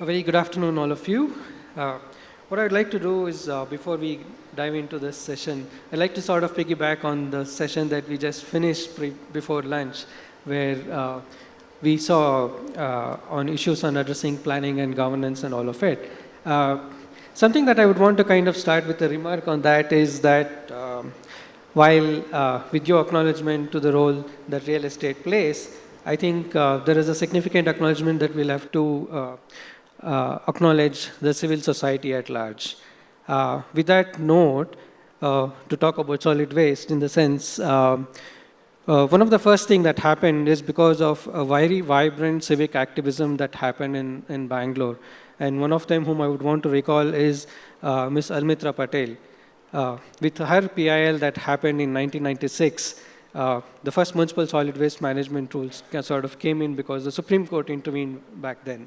very good afternoon, all of you. What I'd like to do is, before we dive into this session, I'd like to sort of piggyback on the session that we just finished before lunch, where we saw on issues on addressing planning and governance and all of it. Something that I would want to kind of start with a remark on that is that while with your acknowledgement to the role that real estate plays, I think there is a significant acknowledgement that we'll have to acknowledge the civil society at large. With that note, to talk about solid waste in the sense, one of the first things that happened is because of a very vibrant civic activism that happened in Bangalore. And one of them whom I would want to recall is Ms. Almitra Patel. With her PIL that happened in 1996, the first municipal solid waste management rules sort of came in because the Supreme Court intervened back then.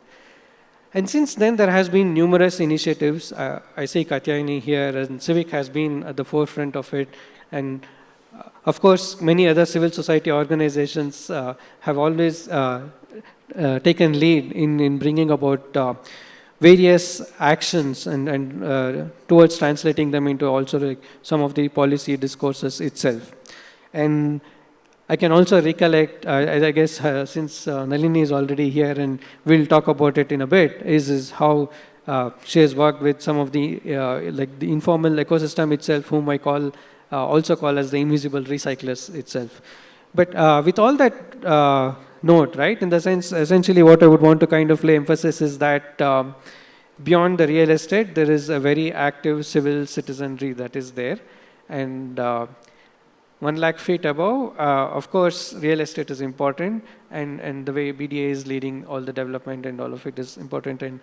And since then, there has been numerous initiatives. I see Katyayani here, and Civic has been at the forefront of it. And of course, many other civil society organizations have always taken lead in bringing about various actions and towards translating them into also like some of the policy discourses itself. And I can also recollect, I guess, since Nalini is already here and we'll talk about it in a bit, is how she has worked with some of the like the informal ecosystem itself, whom I call also call as the invisible recyclers itself. But with all that note, right, in the sense, essentially what I would want to kind of lay emphasis is that beyond the real estate, there is a very active civil citizenry that is there. And 1 lakh feet above, of course, real estate is important, and the way BDA is leading all the development and all of it is important. And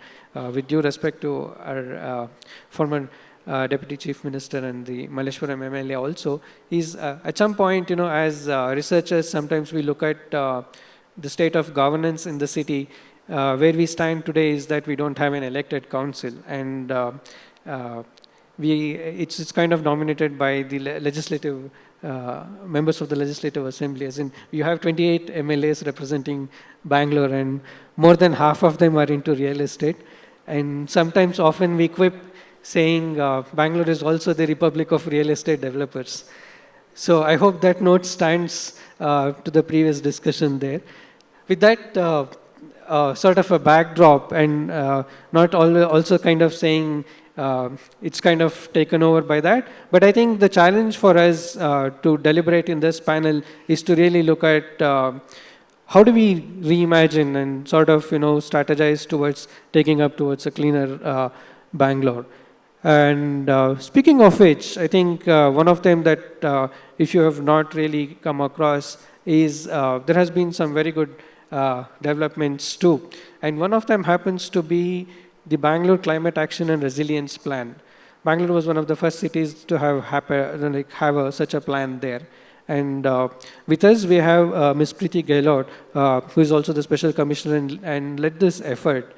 with due respect to our former Deputy Chief Minister and the Malleshwaram MLA also, is at some point, as researchers, sometimes we look at the state of governance in the city. Where we stand today is that we don't have an elected council, and it's kind of dominated by the legislative members of the Legislative Assembly. As in, you have 28 MLAs representing Bangalore, and more than half of them are into real estate. And sometimes, often we quip saying Bangalore is also the Republic of Real Estate Developers. So I hope that note stands to the previous discussion there. With that sort of a backdrop, and not also kind of saying it's kind of taken over by that. But I think the challenge for us to deliberate in this panel is to really look at how do we reimagine and sort of strategize towards taking up towards a cleaner Bangalore. And speaking of which, I think one of them that if you have not really come across is there has been some very good developments too. And one of them happens to be the Bangalore Climate Action and Resilience Plan. Bangalore was one of the first cities to have such a plan there. And with us, we have Ms. Preeti Gehlot, who is also the Special Commissioner and led this effort.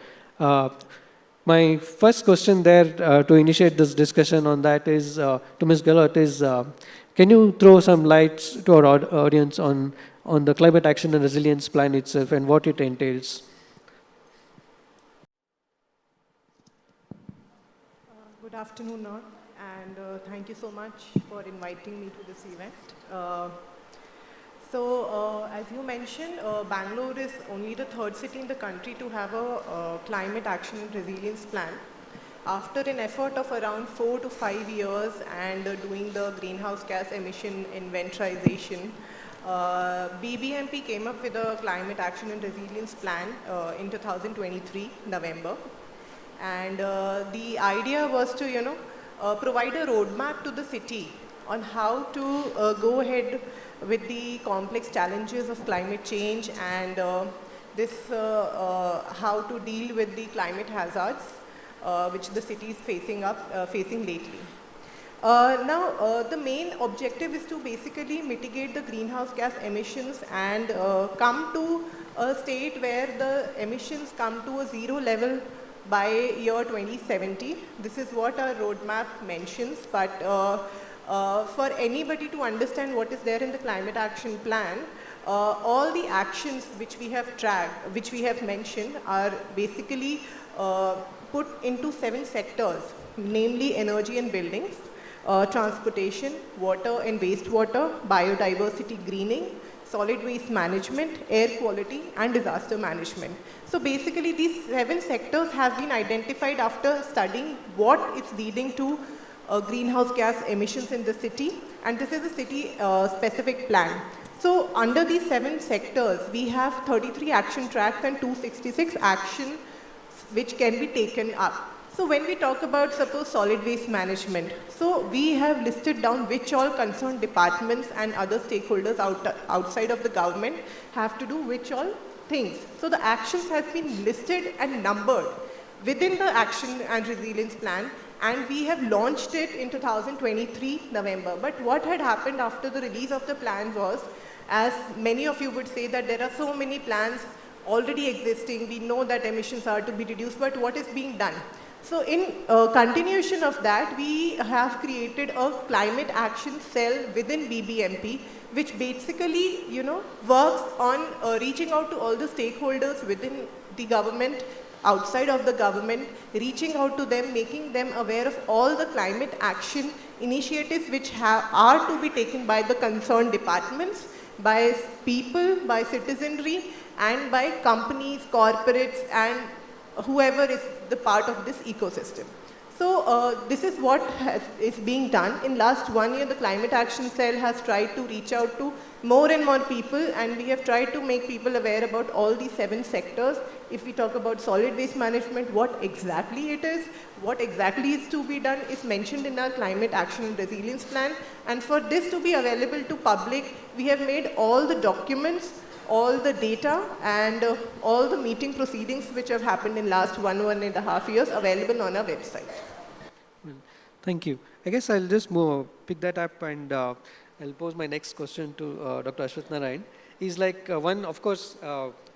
My first question there to initiate this discussion on that is, to Ms. Gehlot, is can you throw some lights to our audience on the Climate Action and Resilience Plan itself and what it entails? Good afternoon, all, and thank you so much for inviting me to this event. As you mentioned, Bangalore is only the third city in the country to have a climate action and resilience plan. After an effort of around 4 to 5 years and doing the greenhouse gas emission inventorization, BBMP came up with a climate action and resilience plan in 2023, November. And the idea was to, provide a roadmap to the city on how to go ahead with the complex challenges of climate change and how to deal with the climate hazards which the city is facing lately. The main objective is to basically mitigate the greenhouse gas emissions and come to a state where the emissions come to a zero level by year 2070. This is what our roadmap mentions, but for anybody to understand what is there in the climate action plan, all the actions which we have tracked, which we have mentioned, are basically uh, put into 7 sectors, namely energy and buildings, transportation, water and wastewater, biodiversity greening, solid waste management, air quality and disaster management. So basically these 7 sectors have been identified after studying what is leading to greenhouse gas emissions in the city, and this is a city specific plan. So under these 7 sectors, we have 33 action tracks and 266 actions which can be taken up. So when we talk about suppose solid waste management, so we have listed down which all concerned departments and other stakeholders outside of the government have to do which all things. So the actions have been listed and numbered within the action and resilience plan, and we have launched it in 2023 November. But what had happened after the release of the plan was, as many of you would say, that there are so many plans already existing, we know that emissions are to be reduced, but what is being done? So in continuation of that, we have created a climate action cell within BBMP, which basically, works on reaching out to all the stakeholders within the government, outside of the government, reaching out to them, making them aware of all the climate action initiatives which are to be taken by the concerned departments, by people, by citizenry, and by companies, corporates, and whoever is the part of this ecosystem. So this is what is being done. In last 1 year, the Climate Action Cell has tried to reach out to more and more people, and we have tried to make people aware about all these 7 sectors. If we talk about solid waste management, what exactly it is, what exactly is to be done is mentioned in our Climate Action and Resilience Plan. And for this to be available to public, we have made all the documents, all the data, and all the meeting proceedings which have happened in last 1.5 years available on our website. Well, thank you. I guess I'll just pick that up, and I'll pose my next question to Dr. Ashwath Narayan. Is like one, of course,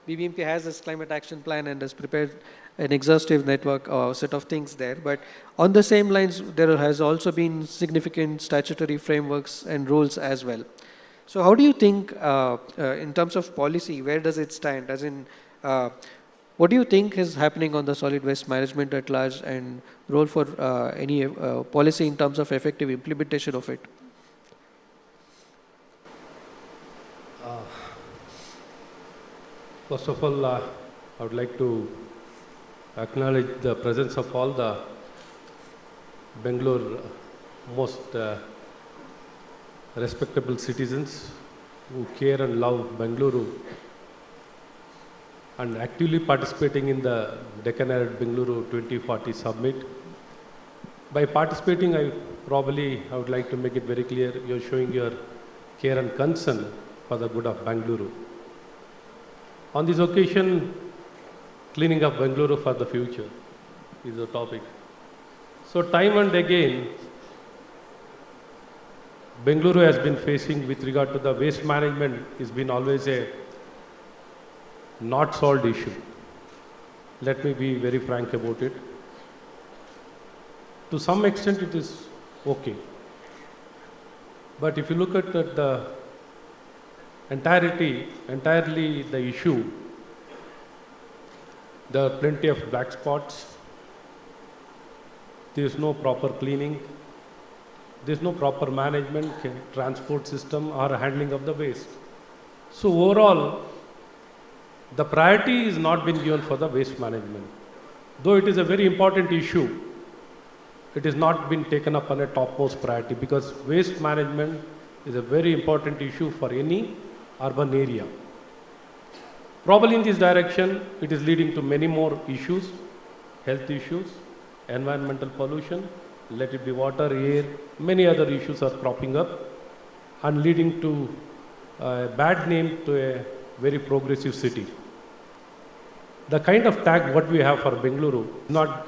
BBMP has this climate action plan and has prepared an exhaustive network set of things there. But on the same lines, there has also been significant statutory frameworks and rules as well. So how do you think, in terms of policy, where does it stand? As in, what do you think is happening on the solid waste management at large, and role for any policy in terms of effective implementation of it? First of all, I would like to acknowledge the presence of all the Bengaluru most respectable citizens who care and love Bengaluru and actively participating in the Deccan Herald Bengaluru 2040 summit. By participating, I would like to make it very clear, you're showing your care and concern for the good of Bengaluru. On this occasion, cleaning up Bengaluru for the future is the topic. So time and again, Bengaluru has been facing, with regard to the waste management, has been always a not solved issue. Let me be very frank about it. To some extent it is okay. But if you look at the entirely the issue, there are plenty of black spots. There is no proper cleaning. There is no proper management, transport system or handling of the waste. So overall, the priority is not been given for the waste management. Though it is a very important issue, it has not been taken up on a topmost priority, because waste management is a very important issue for any urban area. Probably in this direction, it is leading to many more issues, health issues, environmental pollution, let it be water, air, many other issues are cropping up and leading to a bad name to a very progressive city. The kind of tag what we have for Bengaluru is not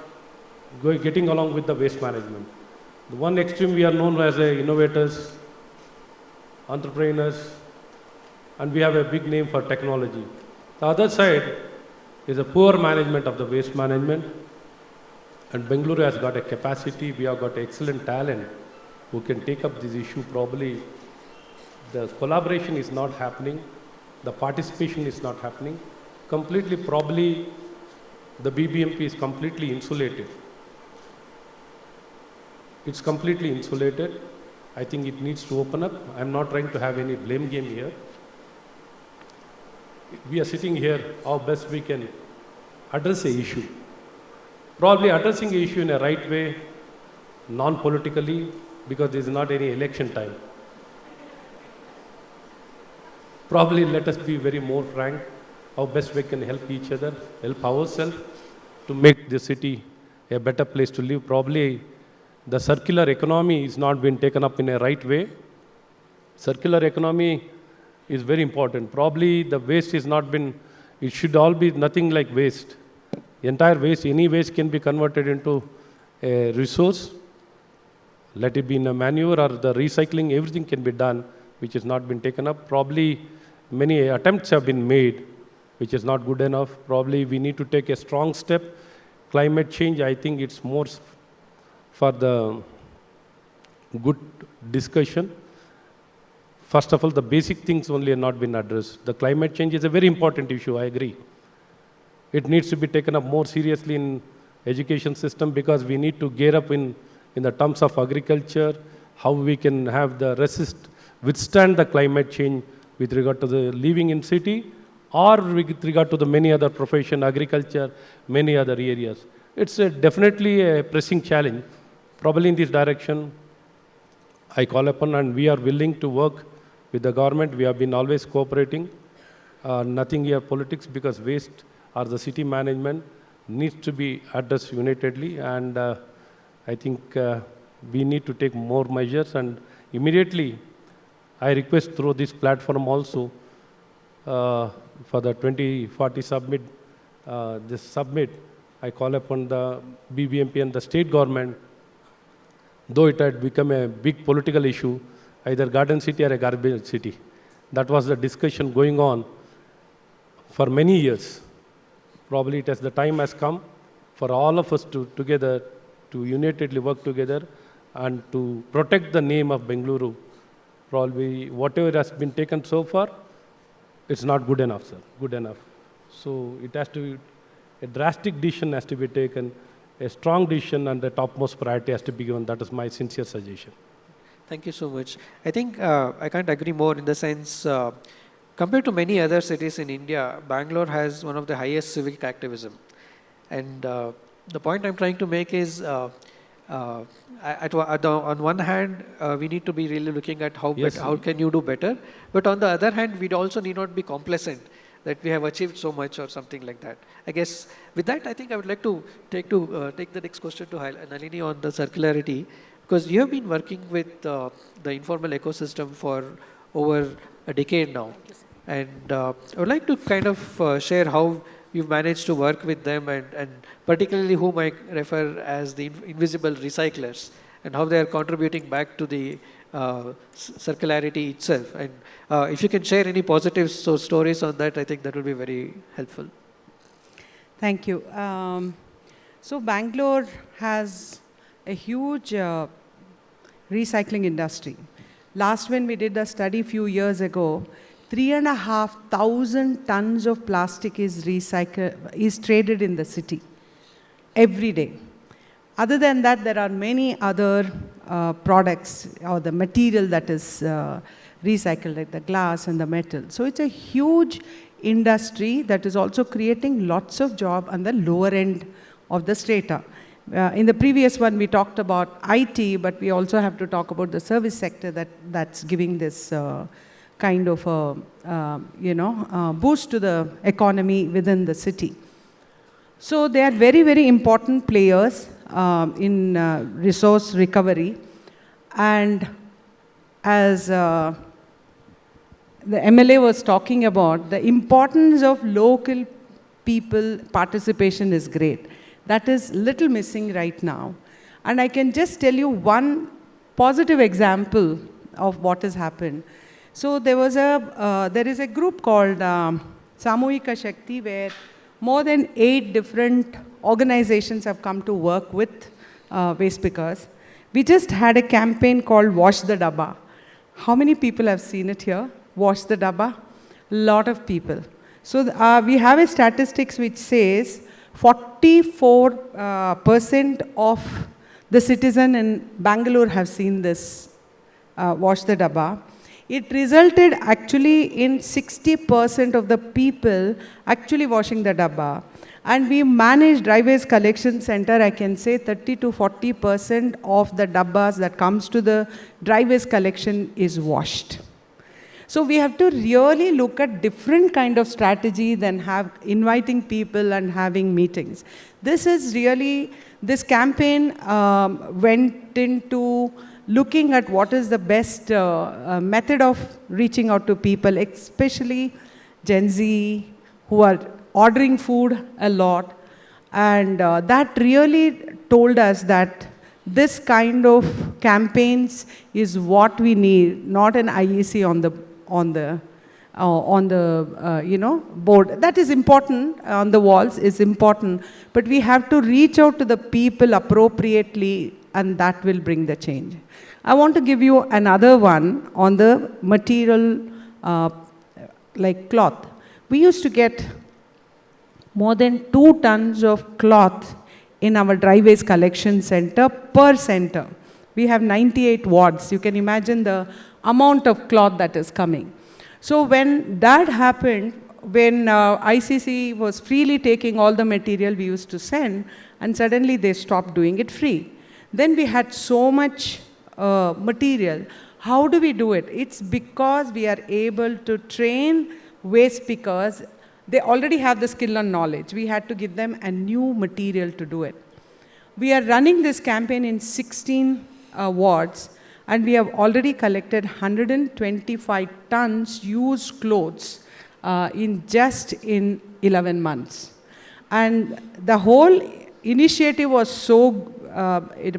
getting along with the waste management. The one extreme we are known as innovators, entrepreneurs, and we have a big name for technology. The other side is a poor management of the waste management. And Bengaluru has got a capacity, we have got excellent talent who can take up this issue. Probably the collaboration is not happening, the participation is not happening. Completely, probably the BBMP is completely insulated. It's completely insulated. I think it needs to open up. I'm not trying to have any blame game here. We are sitting here, how best we can address the issue. Probably addressing the issue in a right way, non-politically, because there is not any election time. Probably let us be very more frank, how best we can help each other, help ourselves to make the city a better place to live. Probably the circular economy is not being taken up in a right way. Circular economy is very important. Probably the waste is not been, it should all be nothing like waste. Entire waste, any waste can be converted into a resource. Let it be in a manure or the recycling, everything can be done, which has not been taken up. Probably many attempts have been made, which is not good enough. Probably we need to take a strong step. Climate change, I think it's more for the good discussion. First of all, the basic things only have not been addressed. The climate change is a very important issue, I agree. It needs to be taken up more seriously in education system because we need to gear up in the terms of agriculture, how we can have the withstand the climate change with regard to the living in city or with regard to the many other profession, agriculture, many other areas. It's definitely a pressing challenge. Probably in this direction, I call upon and we are willing to work with the government. We have been always cooperating. Nothing here politics because waste or the city management needs to be addressed unitedly and I think we need to take more measures and immediately I request through this platform also for the 2040 summit, this summit, I call upon the BBMP and the state government, though it had become a big political issue, either garden city or a garbage city. That was the discussion going on for many years. Probably it has, the time has come for all of us to together, to unitedly work together and to protect the name of Bengaluru. Probably whatever has been taken so far, it's not good enough, sir, good enough. So it has to be, a drastic decision has to be taken, a strong decision and the topmost priority has to be given. That is my sincere suggestion. Thank you so much. I think I can't agree more in the sense, compared to many other cities in India, Bangalore has one of the highest civic activism. And the point I'm trying to make is, on one hand, we need to be really looking at how, Yes, how can you do better. But on the other hand, we also need not be complacent that we have achieved so much or something like that. I guess with that, I think I would like to take the next question to Nalini on the circularity, because you have been working with the informal ecosystem for over a decade now. And I would like to kind of share how you've managed to work with them and particularly whom I refer as the invisible recyclers and how they are contributing back to the circularity itself. And if you can share any positive stories on that, I think that will be very helpful. Thank you. So Bangalore has a huge recycling industry. Last when we did the study a few years ago, 3,500 tons of plastic is traded in the city every day. Other than that, there are many other products or the material that is recycled, like the glass and the metal. So it's a huge industry that is also creating lots of jobs on the lower end of the strata. In the previous one, we talked about IT, but we also have to talk about the service sector that's giving this kind of boost to the economy within the city. So they are very, very important players in resource recovery. And as the MLA was talking about, the importance of local people participation is great. That is little missing right now. And I can just tell you one positive example of what has happened. So there is a group called Samuhika Shakti where more than 8 different organizations have come to work with waste pickers. We just had a campaign called Wash the Dabba. How many people have seen it here? Wash the Dabba? A lot of people. So we have a statistics which says 44% of the citizen in Bengaluru have seen this wash the dabba. It resulted actually in 60% of the people actually washing the dabba. And we manage driveways collection center, I can say 30 to 40% of the dabbas that comes to the driveways collection is washed. So we have to really look at different kind of strategy than inviting people and having meetings. This is really, this campaign went into looking at what is the best method of reaching out to people, especially Gen Z who are ordering food a lot. And that really told us that this kind of campaigns is what we need, not an IEC on the board. That is important, on the walls is important, but we have to reach out to the people appropriately, and that will bring the change. I want to give you another one on the material, like cloth. We used to get more than 2 tons of cloth in our driveways collection center per center. We have 98 wards. You can imagine the amount of cloth that is coming. So when that happened, when ICC was freely taking all the material we used to send, and suddenly they stopped doing it free. Then we had so much material. How do we do it? It's because we are able to train waste pickers. They already have the skill and knowledge. We had to give them a new material to do it. We are running this campaign in 16 wards, and we have already collected 125 tons used clothes in 11 months. And the whole initiative was so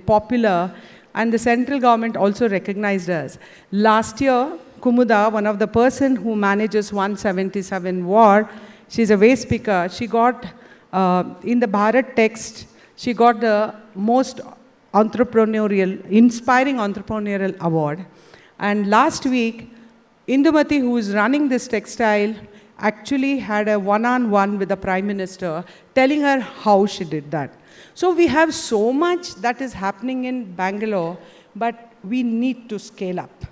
popular, and the central government also recognized us. Last year, Kumuda, one of the person who manages 177 ward, she's a waste picker, she got, in the Bharat text, she got the most inspiring entrepreneurial award. And last week, Indumati, who is running this textile, actually had a one-on-one with the Prime Minister, telling her how she did that. So we have so much that is happening in Bangalore, but we need to scale up.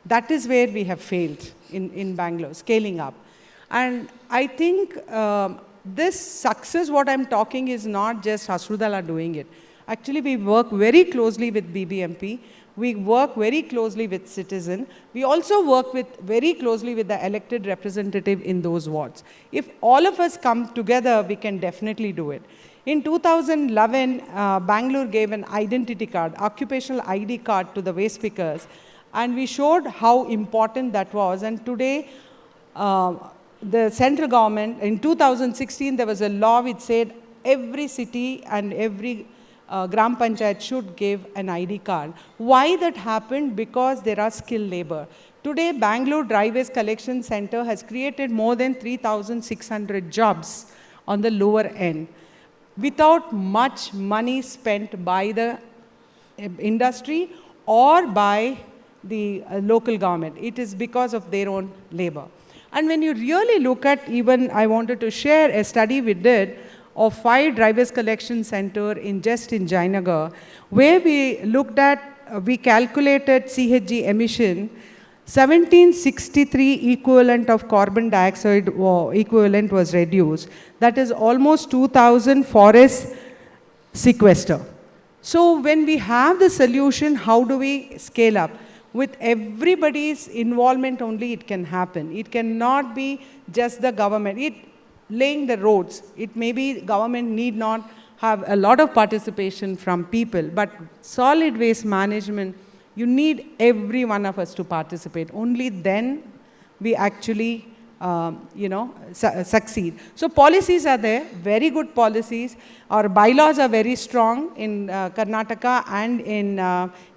That is where we have failed in Bangalore, scaling up. And I think this success, what I'm talking, is not just Hasiru Dala doing it. Actually, we work very closely with BBMP. We work very closely with citizen. We also work very closely with the elected representative in those wards. If all of us come together, we can definitely do it. In 2011, Bangalore gave an identity card, occupational ID card to the waste pickers, and we showed how important that was. And today, the central government, in 2016, there was a law which said every city and every Gram Panchayat should give an ID card. Why that happened? Because there are skilled labor. Today, Bangalore Driveways Collection Center has created more than 3,600 jobs on the lower end, without much money spent by the industry or by the local government. It is because of their own labor. And when you really look at, even I wanted to share a study we did of 5 driveways collection center in Jayanagar, where we looked at, we calculated CHG emission, 1763 equivalent of carbon dioxide equivalent was reduced. That is almost 2,000 forest sequester. So when we have the solution, how do we scale up? With everybody's involvement only it can happen. It cannot be just the government. Laying the roads, it may be government need not have a lot of participation from people, but solid waste management, you need every one of us to participate. Only then we actually, succeed. So policies are there, very good policies. Our bylaws are very strong in Karnataka and in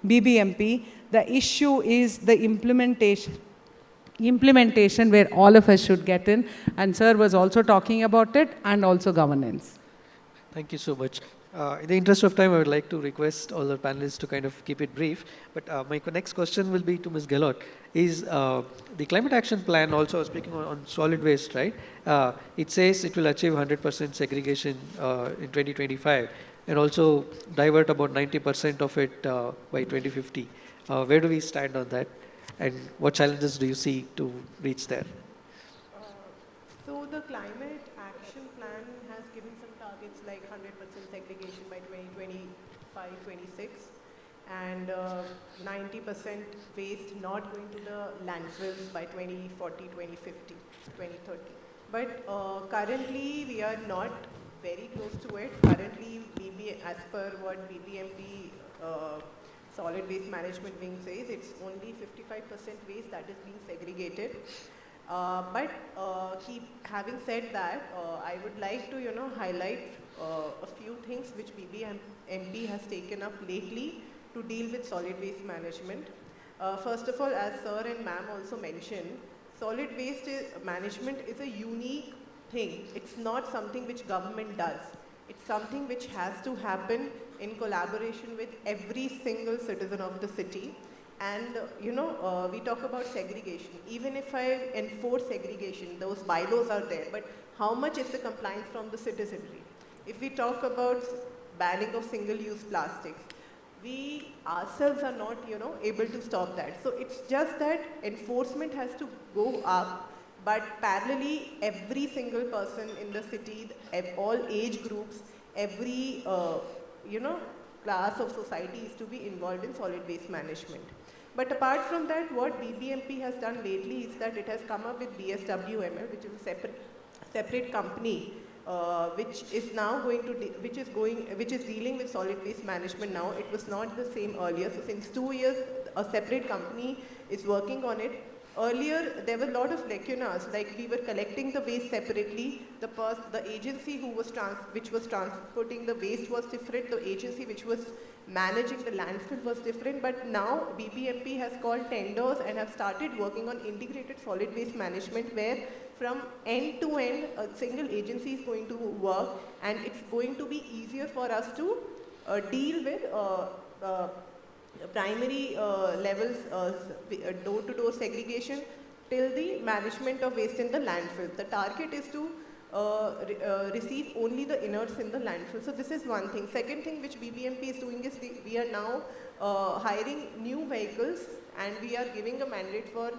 BBMP. The issue is the implementation where all of us should get in. And sir was also talking about it, and also governance. Thank you so much. In the interest of time, I would like to request all the panelists to kind of keep it brief. But my next question will be to Ms. Gehlot. Is the climate action plan also speaking on solid waste, right? It says it will achieve 100% segregation in 2025 and also divert about 90% of it by 2050. Where do we stand on that? And what challenges do you see to reach there? So the climate action plan has given some targets like 100% segregation by 2025-26 and 90% waste not going to the landfills by 2040, 2050, 2030. But currently we are not very close to it. Currently, as per what BBMP solid waste management wing says, it's only 55% waste that is being segregated. But having said that, I would like to highlight a few things which BBMP has taken up lately to deal with solid waste management. First of all, as sir and ma'am also mentioned, solid waste management is a unique thing. It's not something which government does. It's something which has to happen in collaboration with every single citizen of the city. And we talk about segregation. Even if I enforce segregation, those bylaws are there, but how much is the compliance from the citizenry? If we talk about banning of single-use plastics, we ourselves are not, able to stop that. So it's just that enforcement has to go up, but parallelly, every single person in the city, all age groups, every, class of society is to be involved in solid waste management. But apart from that, what BBMP has done lately is that it has come up with BSWML, which is a separate company, which is now going to, which is dealing with solid waste management now. It was not the same earlier. So since 2 years, a separate company is working on it. Earlier, there were a lot of lacunas, like we were collecting the waste separately. The agency which was transporting the waste was different. The agency which was managing the landfill was different. But now BBMP has called tenders and have started working on integrated solid waste management, where from end to end, a single agency is going to work, and it's going to be easier for us to deal with primary levels, door-to-door segregation, till the management of waste in the landfill. The target is to receive only the inerts in the landfill. So this is one thing. Second thing which BBMP is doing is we are now hiring new vehicles, and we are giving a mandate for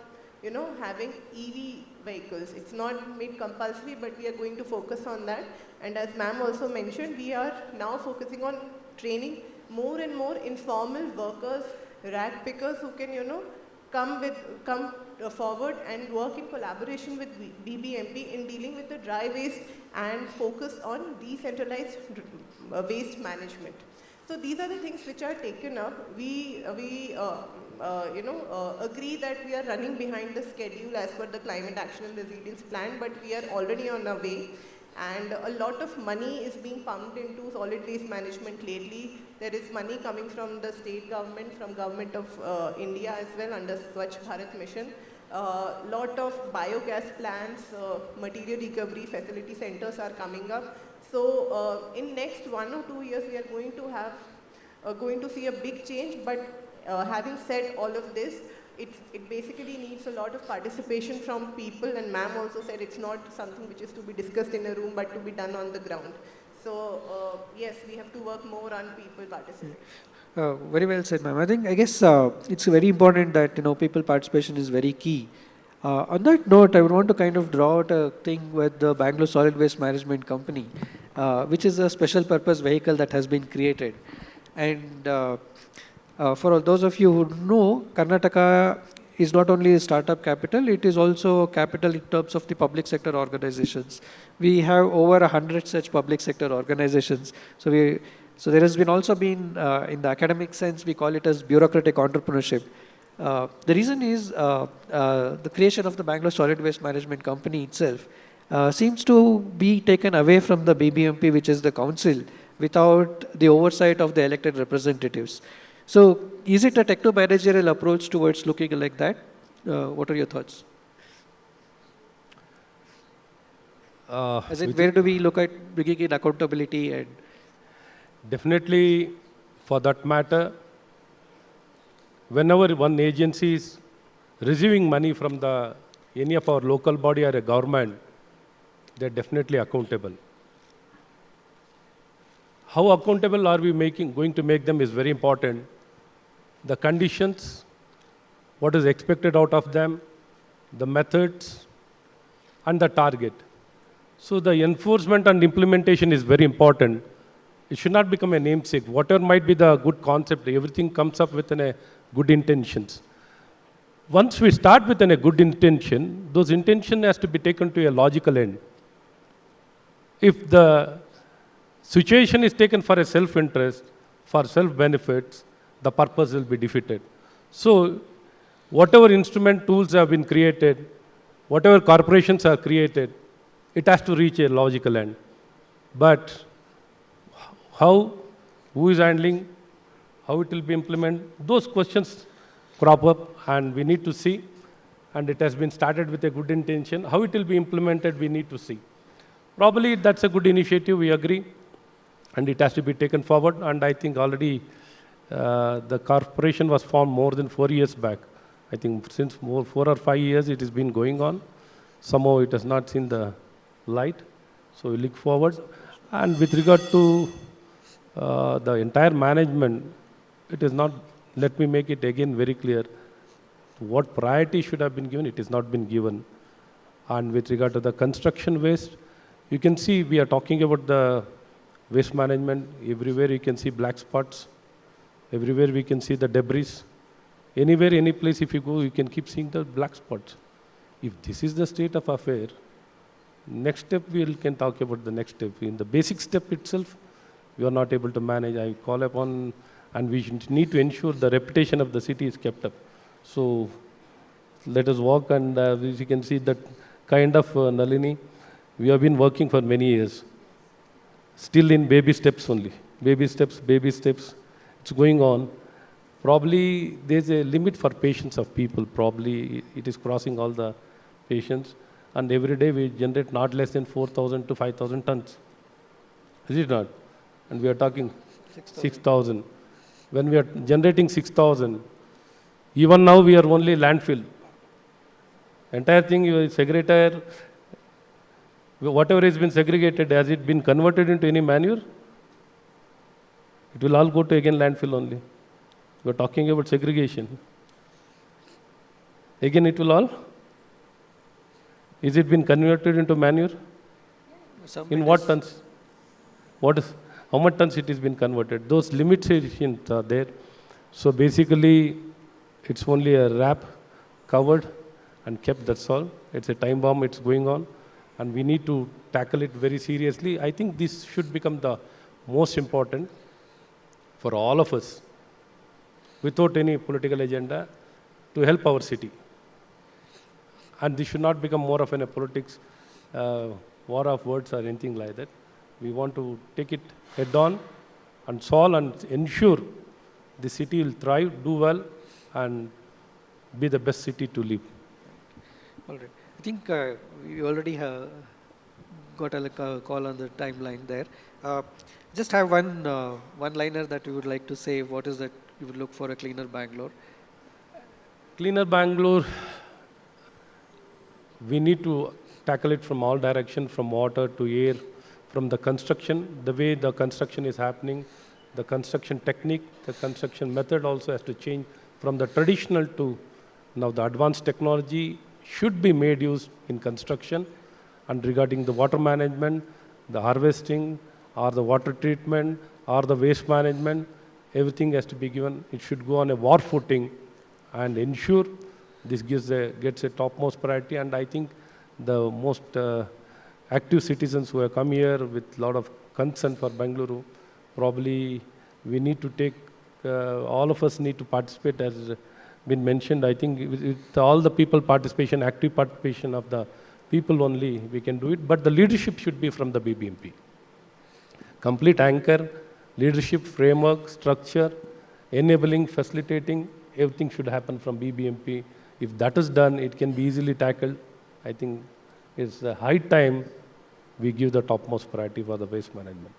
having EV vehicles. It's not made compulsory, but we are going to focus on that. And as ma'am also mentioned, we are now focusing on training more and more informal workers, rag pickers who can, come forward and work in collaboration with BBMP in dealing with the dry waste and focus on decentralized waste management. So these are the things which are taken up. We agree that we are running behind the schedule as per the Climate Action and Resilience Plan, but we are already on our way. And a lot of money is being pumped into solid waste management lately. There is money coming from the state government, from government of India as well under Swachh Bharat mission. Lot of biogas plants, material recovery facility centers are coming up. So in next 1 or 2 years, we are going to see a big change. But having said all of this, it basically needs a lot of participation from people, and ma'am also said it's not something which is to be discussed in a room but to be done on the ground. So yes, we have to work more on people participating. Very well said, ma'am. I guess it's very important that people participation is very key. On that note, I would want to kind of draw out a thing with the Bangalore Solid Waste Management Company, which is a special purpose vehicle that has been created. And for those of you who know, Karnataka is not only a startup capital, it is also capital in terms of the public sector organizations. We have over 100 such public sector organizations. So there has been also been, in the academic sense, we call it as bureaucratic entrepreneurship. The reason is the creation of the Bangalore Solid Waste Management Company itself seems to be taken away from the BBMP, which is the council, without the oversight of the elected representatives. So is it a techno-managerial approach towards looking like that? What are your thoughts? As in, where do we look at bringing in accountability? And Definitely, for that matter, whenever one agency is receiving money from any of our local body or a government, they're definitely accountable. How accountable are we going to make them is very important. The conditions, what is expected out of them, the methods, and the target. So the enforcement and implementation is very important. It should not become a namesake. Whatever might be the good concept, everything comes up with a good intentions. Once we start with a good intention, those intention has to be taken to a logical end. If the situation is taken for a self-interest, for self-benefits, the purpose will be defeated. So, whatever instrument tools have been created, whatever corporations are created, it has to reach a logical end. But how, who is handling, how it will be implemented, those questions crop up and we need to see. And it has been started with a good intention. How it will be implemented, we need to see. Probably that's a good initiative, we agree. And it has to be taken forward. And I think already the corporation was formed more than 4 years back. I think since 4 or 5 years it has been going on. Somehow it has not seen the light. So we look forward. And with regard to the entire management, it is not, let me make it again very clear, what priority should have been given, it has not been given. And with regard to the construction waste, you can see we are talking about the waste management. Everywhere you can see black spots. Everywhere we can see the debris. Anywhere, any place if you go, you can keep seeing the black spots. If this is the state of affair, next step we can talk about the next step. In the basic step itself, we are not able to manage. I call upon, and we need to ensure the reputation of the city is kept up. So let us walk, and as you can see that kind of Nalini, we have been working for many years. Still in baby steps only. Baby steps, baby steps. It's going on. Probably there's a limit for patience of people. Probably it is crossing all the patience. And every day we generate not less than 4,000 to 5,000 tons. Is it not? And we are talking 6,000. When we are generating 6,000, even now we are only landfill. Entire thing, you segregator, whatever has been segregated, has it been converted into any manure? It will all go to again landfill only. We are talking about segregation. Again it will all? Is it been converted into manure? In what tons? How much tons it has been converted? Those limitations are there. So basically, it's only a wrap, covered and kept, that's all. It's a time bomb, it's going on. And we need to tackle it very seriously. I think this should become the most important for all of us, without any political agenda, to help our city. And this should not become more of a politics, war of words or anything like that. We want to take it head on and solve and ensure the city will thrive, do well, and be the best city to live. All right. I think we already have got a call on the timeline there. Just have one-liner that you would like to say. What is that you would look for a cleaner Bangalore? Cleaner Bangalore, we need to tackle it from all directions, from water to air, from the construction, the way the construction is happening, the construction technique, the construction method also has to change from the traditional to now the advanced technology should be made use in construction. And regarding the water management, the harvesting, or the water treatment, or the waste management, everything has to be given. It should go on a war footing and ensure this gets a topmost priority. And I think the most active citizens who have come here with a lot of concern for Bengaluru, probably we need to take, all of us need to participate as been mentioned. I think with all the people participation, active participation of the people only, we can do it. But the leadership should be from the BBMP. Complete anchor, leadership, framework, structure, enabling, facilitating, everything should happen from BBMP. If that is done, it can be easily tackled. I think it's a high time we give the topmost priority for the waste management.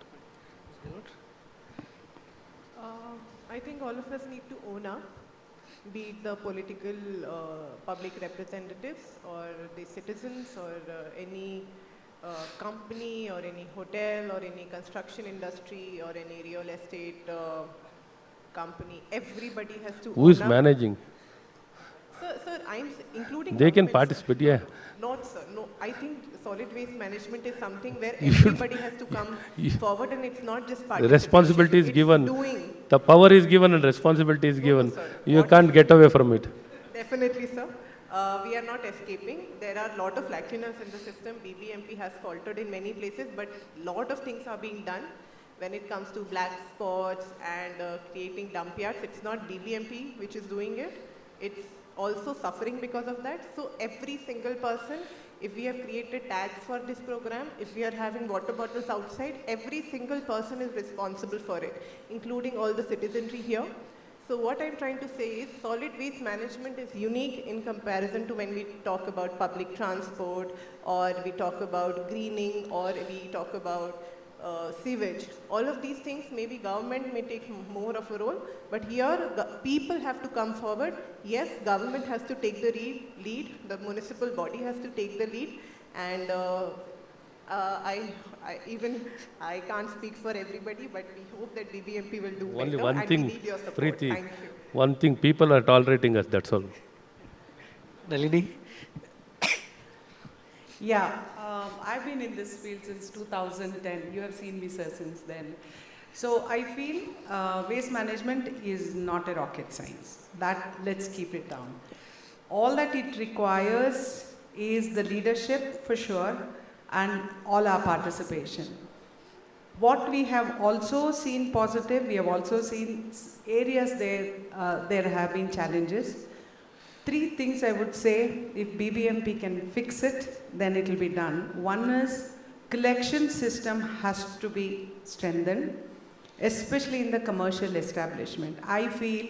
I think all of us need to own up, be it the political public representatives or the citizens or any company or any hotel or any construction industry or any real estate company. Everybody has to Who own is up. managing? Sir, including They can governments, participate, yeah. Not, sir. No, I think solid waste management is something where You should- everybody has to come forward, and it's not just The participation. responsibility is it's given. Doing. The power is given and responsibility is No, given. sir. You What- can't get away from it. Definitely, sir. We are not escaping. There are a lot of lacunas in the system. BBMP has faltered in many places, but lot of things are being done. When it comes to black spots and creating dump yards, it's not BBMP which is doing it. It's also suffering because of that. So every single person, if we have created tags for this program, if we are having water bottles outside, every single person is responsible for it, including all the citizenry here. So what I'm trying to say is solid waste management is unique in comparison to when we talk about public transport or we talk about greening or we talk about sewage. All of these things, maybe government may take more of a role, but here people have to come forward. Yes, government has to take the lead, the municipal body has to take the lead, and I can't speak for everybody, but we hope that BBMP will do Only better, one and thing, we need your support. Preeti, Thank you. one thing, people are tolerating us, that's all. Nalini? Yeah, I've been in this field since 2010. You have seen me, sir, since then. So I feel waste management is not a rocket science. That, let's keep it down. All that it requires is the leadership, for sure, and all our participation. What we have also seen positive, we have also seen areas there have been challenges. 3 things I would say, if BBMP can fix it, then it will be done. One is collection system has to be strengthened, especially in the commercial establishment. I feel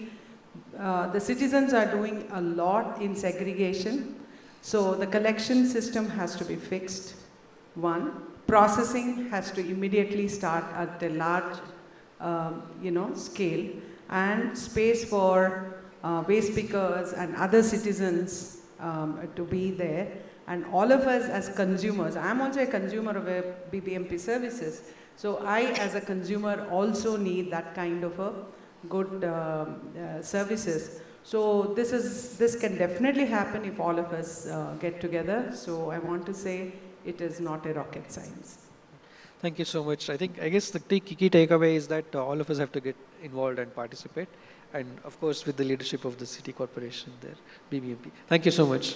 the citizens are doing a lot in segregation, so the collection system has to be fixed. One, processing has to immediately start at a large, scale, and space for waste pickers and other citizens to be there. And all of us as consumers, I'm also a consumer of a BBMP services, so I as a consumer also need that kind of a good services. So this can definitely happen if all of us get together. So I want to say it is not a rocket science. Thank you so much. I guess the key takeaway is that all of us have to get involved and participate. And of course, with the leadership of the city corporation there, BBMP. Thank you so much.